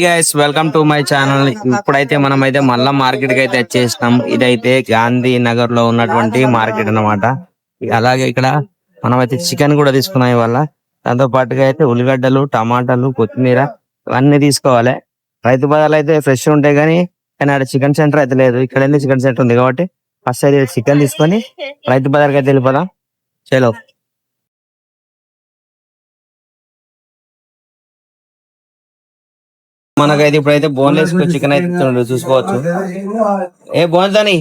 Guys welcome to my channel. ఇప్పుడైతే మనమైతే మళ్ళా మార్కెట్ కి అయితే వచ్చేసినాం. ఇదైతే గాంధీ నగర్ లో ఉన్నటువంటి మార్కెట్ అన్నమాట. అలాగే ఇక్కడ మనమైతే చికెన్ కూడా తీసుకున్నాం ఇవాళ. దాంతో పాటుగా అయితే ఉల్లిగడ్డలు, టమాటాలు, కొత్తిమీర ఇవన్నీ తీసుకోవాలి. రైతు బజార్లు అయితే ఫ్రెష్ ఉంటాయి కానీ ఆడ చికెన్ సెంటర్ అయితే లేదు. ఇక్కడ చికెన్ సెంటర్ ఉంది కాబట్టి ఫస్ట్ అయితే చికెన్ తీసుకొని రైతు బజార్కి అయితే వెళ్ళిపోదాం. చలో. మనకైతే ఇప్పుడైతే బోన్లెస్ చికెన్ అయితే చూసుకోవచ్చు. ఏ బోన్స్ అని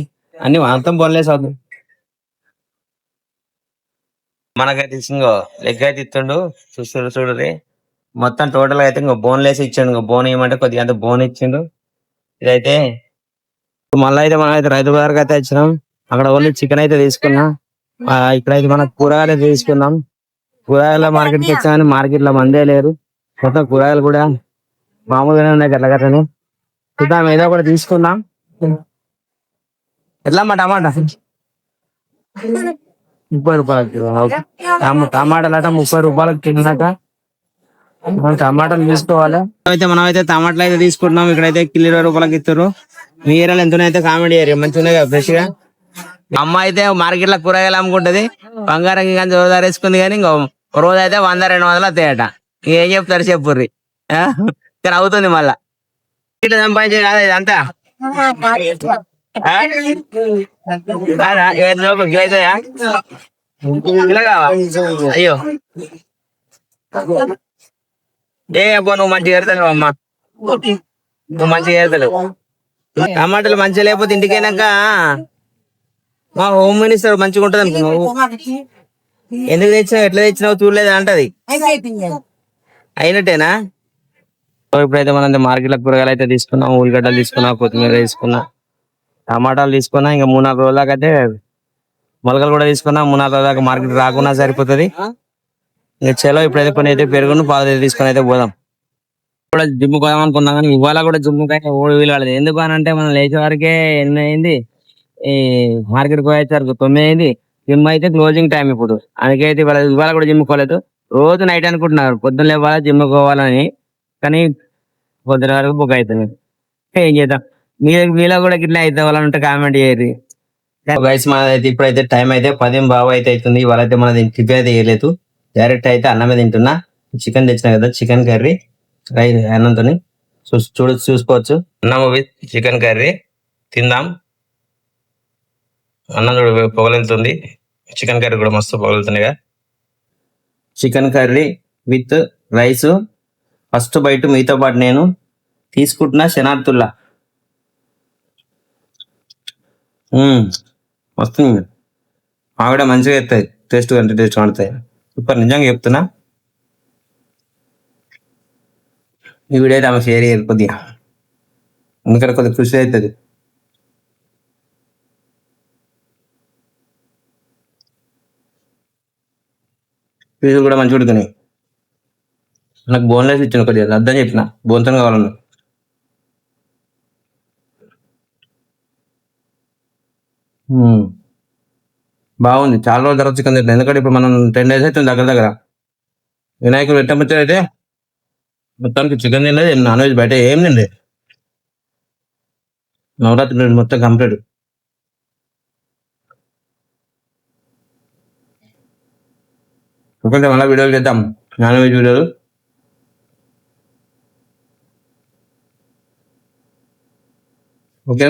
అన్ని మొత్తం బోన్లెస్ అవుతుంది. మనకైతే ఇంకో లెగ్ అయితే ఇస్తుండు చూడండి. మొత్తం టోటల్ గా అయితే ఇంకో బోన్లెస్ ఇచ్చాడు. ఇంకో బోన్ ఇవ్వమంటే కొద్దిగా అంత బోన్ ఇచ్చిండు. ఇదైతే మళ్ళీ అయితే మనం అయితే రైతు బజార్కి అయితే వచ్చినాం. అక్కడ ఓన్లీ చికెన్ అయితే తీసుకున్నాం. ఇక్కడైతే మనం కూరగాయలు తీసుకున్నాం. కూరగాయల మార్కెట్కి వచ్చామని మార్కెట్ లో మందే లేరు. మొత్తం కూరగాయలు కూడా మామూలుగానే ఉన్నాయి. గట్లగట్లని చూద్దాం, ఏదో కూడా తీసుకుందాం. ఎట్లా అమ్మా టమాటా? 30 రూపాయలకి కిలో. టమాటాలు అట 30 రూపాయలకి కిలోనట. మనం టమాటాలు తీసుకోవాలి. మనం అయితే టమాటాలు అయితే తీసుకుంటున్నాం. ఇక్కడైతే కిలో 20 రూపాయలకి ఇస్తారు. మీ ఏరియాలో ఎంతనైతే కామెడీ ఏరియా మంచిగా ఉన్నాయి కదా ఫ్రెష్ గా. అమ్మ అయితే మార్కెట్ లో కూరగాయలు అమ్ముకుంటది. బంగారం కానీ జోరుదారు వేసుకుంది కానీ ఇంకో రోజు అయితే 100-200 వస్తాయట. ఏం చెప్తారు చెప్పుర్రి. కానీ అవుతుంది మళ్ళా ఇట్లా సంపాదించేది కాదు ఇదంతా. అయ్యో ఏ అబ్బా నువ్వు మంచిగా ఏరుతావు అమ్మా, నువ్వు మంచిగా ఏరుతావు. టమాటాలు మంచిగా లేకపోతే ఇంటికైనాక మా హోమ్ మినిస్టర్ మంచిగా ఉంటది అనుకున్నావు. ఎందుకు తెచ్చినావు, ఎట్లా తెచ్చినావు చూడలేదా అంటది. అయినట్టేనా? ఇప్పుడైతే మనం మార్కెట్ లో కూరగాయలు అయితే తీసుకున్నాం. ఉల్లిగడ్డలు తీసుకున్నా, కొత్తిమీర తీసుకున్నా, టమాటాలు తీసుకున్నా. ఇంకా 3-4 రోజుల దాకా అయితే మొలకలు కూడా తీసుకున్నా. 3-4 రోజుల దాకా మార్కెట్ రాకున్నా సరిపోతుంది. ఇంకా చలో ఇప్పుడైతే కొన్ని అయితే పెరుగును పాలు తీసుకొని అయితే పోదాం. కూడా జిమ్ పోదాం అనుకున్నాం కానీ ఇవాళ కూడా జిమ్ అయితే వీలు. ఎందుకు అని అంటే మనం లేచే వరకే 8 అయింది. ఈ మార్కెట్ పోయేసరికి 9 అయింది. జిమ్ అయితే క్లోజింగ్ టైం ఇప్పుడు. అందుకైతే ఇవాళ కూడా జిమ్ పోలేదు. రోజు నైట్ అనుకుంటున్నారు పొద్దున్న లేవాలి జిమ్ పోవాలని, కానీ పొద్దున వరకు బుక్ అవుతుంది. ఏం చేద్దాం, మీలో కూడా గిట్లా అయితే వాళ్ళంటే కామెంట్ చేయరు. గైస్ మనదైతే ఇప్పుడైతే టైం అయితే 10 అయితే అవుతుంది. ఇవాళైతే మనది టిఫిన్ అయితే వేయలేదు, డైరెక్ట్ అయితే అన్నమే తింటున్నా. చికెన్ తెచ్చినా కదా, చికెన్ కర్రీ అన్నంతో చూసుకోవచ్చు. అన్నం చికెన్ కర్రీ తిందాం. అన్నం చూడ పొగలెళ్తుంది, చికెన్ కర్రీ కూడా మస్తు పొగలుతున్నాయిగా. Chicken curry with rice. First బయట మీతో పాటు నేను తీసుకుంటున్నా శనార్థుల్లా. వస్తుంది ఆవిడ మంచిగా ఎత్తాయి, టేస్ట్ అంటే టేస్ట్ వండుతాయి. సూపర్, నిజంగా చెప్తున్నా. ఈ వీడియో అయితే ఆమె షేర్ చేయరు కొద్దిగా, ఎందుకంటే కొద్దిగా ఖుషి అవుతుంది. పీసులు కూడా మంచిగా ఉడుకున్నాయి. నాకు బోన్లెస్ ఇచ్చాను, కొద్దిగా అర్థం చెప్పిన బోన్తో కావాలన్నా. బాగుంది. చాలా రోజుల తర్వాత చికెన్ తింటాను, ఎందుకంటే ఇప్పుడు మనం 10 days అయితే దగ్గర వినాయకుడు పెట్టముచ్చే అయితే మొత్తానికి చికెన్ తినలేదు, నాన్ వెజ్ బయట ఏం తిండి. నవరాత్రి మొత్తం కంప్లీట్. ఒకటే మళ్ళీ వీడియోలు చేద్దాం, నాన్ వెజ్ వీడియోలు. ఓకే,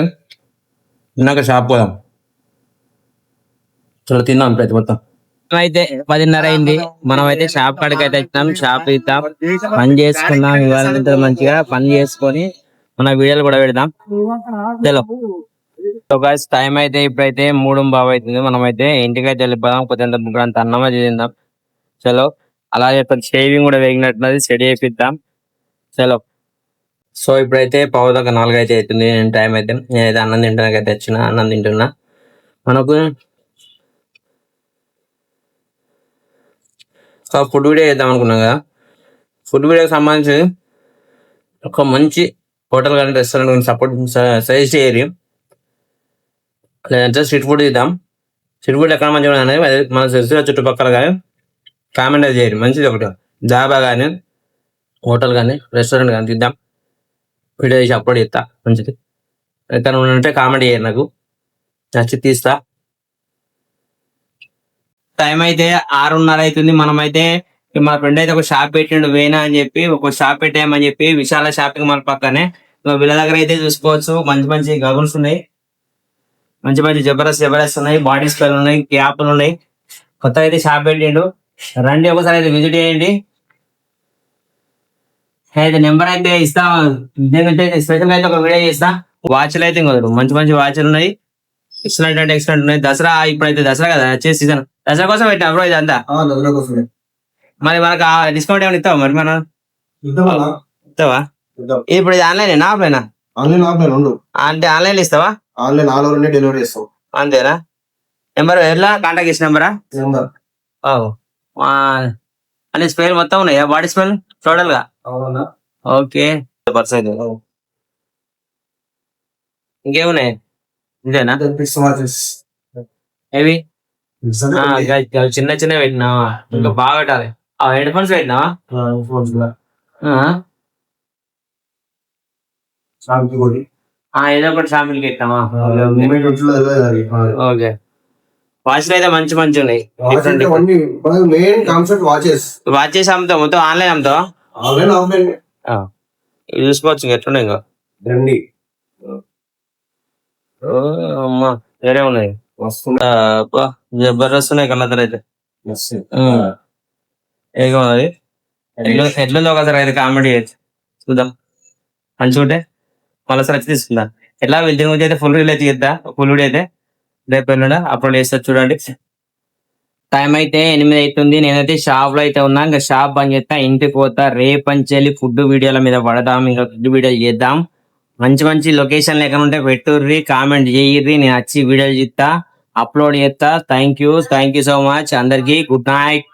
తిన్నాక షాప్ పోదాం. చాలా తిన్నాం ప్రతి మొత్తం. అయితే 10:30 అయింది. మనం అయితే షాప్ కాడికి అయితే వచ్చినాం. షాప్ ఇద్దాం, పని చేసుకున్నాం. ఇవాళ మంచిగా పని చేసుకొని మన వీడియోలు కూడా పెడదాం. చలో టైం అయితే ఇప్పుడైతే 3:15 అవుతుంది. మనం అయితే ఇంటికి అయితే వెళ్ళిపోదాం. కొద్దిగా ముగ్గురంత అన్నమే తిందాం. చలో, అలాగే షేవింగ్ కూడా వేగినట్టున్నది, సెట్ చేపిద్దాం. చలో. సో ఇప్పుడైతే 3:15 అయితే అవుతుంది టైం అయితే. నేనైతే అన్నం తింటానికి అయితే వచ్చిన, అన్నం తింటున్నా. మనకు ఫుడ్ వీడియో చేద్దాం అనుకున్నాం కదా. ఫుడ్ వీడియోకి సంబంధించి ఒక మంచి హోటల్ కానీ రెస్టారెంట్ కానీ సజెస్ట్ చేయరు, లేదంటే స్ట్రీట్ ఫుడ్ తీద్దాం. స్ట్రీట్ ఫుడ్ ఎక్కడ మంచిగా అనేది మన సిరిసిల్ల చుట్టుపక్కల కానీ కామెంట్ చేయరు. మంచిది ఒకటి డాబా కానీ హోటల్ కానీ రెస్టారెంట్ కానీ తీద్దాం. వీడియో చేసి అప్లోడ్ చేస్తా మంచిది. ఎక్కడ ఉంటే కామెంట్ చేయరు, నాకు నచ్చి తీస్తా. టైం అయితే 6:30 అవుతుంది. మనమైతే మా ఫ్రెండ్ అయితే ఒక షాప్ పెట్టిండు వేనా అని చెప్పి, ఒక షాప్ పెట్టామని చెప్పి, విశాల షాపింగ్ మాల్ పక్కనే. వీళ్ళ దగ్గర అయితే చూసుకోవచ్చు మంచి మంచి గగుల్స్ ఉన్నాయి, మంచి మంచి జబర్దస్త్ ఉన్నాయి, బాడీ స్ప్రేలు ఉన్నాయి, క్యాప్లు ఉన్నాయి. కొత్తగా అయితే షాప్ పెట్టిండు, రండి ఒకసారి అయితే విజిట్ చేయండి. అయితే నెంబర్ అయితే ఇస్తా, ఇదేంటంటే స్పెషల్ అయితే ఒక వీడియో చేస్తా. వాచ్లు అయితే ఇంకొకరు మంచి మంచి వాచ్లు ఉన్నాయి, ఎక్సలెంట్ అంటే ఎక్సలెంట్ ఉన్నాయి. దసరా ఇప్పుడైతే దసరా కదా వచ్చే సీజన్, దసరా కోసం పెట్టా బ్రో ఇదంతా. మరి మనకు డిస్కౌంట్ ఏమైనా ఇస్తావా? మరి మనం ఇస్తావా? ఇప్పుడు ఇది ఆన్లైన్ ఆఫ్లైనా? అంటే ఆన్లైన్ ఇస్తావా? Online all over India delivery చేస్తాం. అంతేనా? నెంబర్ ఎట్లా కాంటాక్ట్ చేసిన నెంబరా? అన్ని స్ప్రేలు మొత్తం ఉన్నాయా? బాడీ స్ప్రేలు టోటల్ గా? ఓకే. ఇంకేమున్నాయి? ఇంతేనా? ఏవి చిన్న చిన్న పెట్టినావా? ఇంకా బాగా పెట్టాలి. హెడ్ ఫోన్స్ పెట్టినావా? ఏదో ఒకటి షాంపిల్ పెట్టినావా? ఓకే. వాచ్లు అయితే మంచి మంచి ఉన్నాయి. మెయిన్ కాన్సెప్ట్ వాచెస్ అమ్ముతావు మొత్తం? ఆన్లైన్ అమ్ముతావా? ఆన్లైన్ ఆఫ్లైన్ చూసుకోవచ్చు ఎట్లున్నాయి ఇంకా రండి. అమ్మా వేరే ఉన్నాయి, జబర్దస్త్ ఉన్నాయి కళ్ళ అయితే. ఏగా ఉన్నది ఎట్లుందో ఒకసారి అయితే కామెడీ చూద్దాం, మంచిగా ఉంటే మళ్ళీ సార్ వచ్చి తీసుకుందాం. ఎట్లా దీని గురించి అయితే ఫుల్ రీల్ అయితే చేద్దా, ఫుల్ వీడియో అయితే రేపు ఎల్లుండ అప్లోడ్ చేస్తా చూడండి. టైం అయితే 8 అవుతుంది. నేనైతే షాప్ లో అయితే ఉన్నా, ఇంకా షాప్ బంద్ చేస్తా, ఇంటికి పోతా. రేపంచెల్లి ఫుడ్ వీడియోల మీద పడదాం, ఇంకా ఫుడ్ వీడియోలు చేద్దాం. మంచి మంచి లొకేషన్లు ఎక్కడ ఉంటే పెట్టుర్రి, కామెంట్ చేయర్రి, నేను వచ్చి వీడియోలు చేస్తా, అప్లోడ్ చేస్తా. థ్యాంక్ యూ సో మచ్ అందరికి. Good night.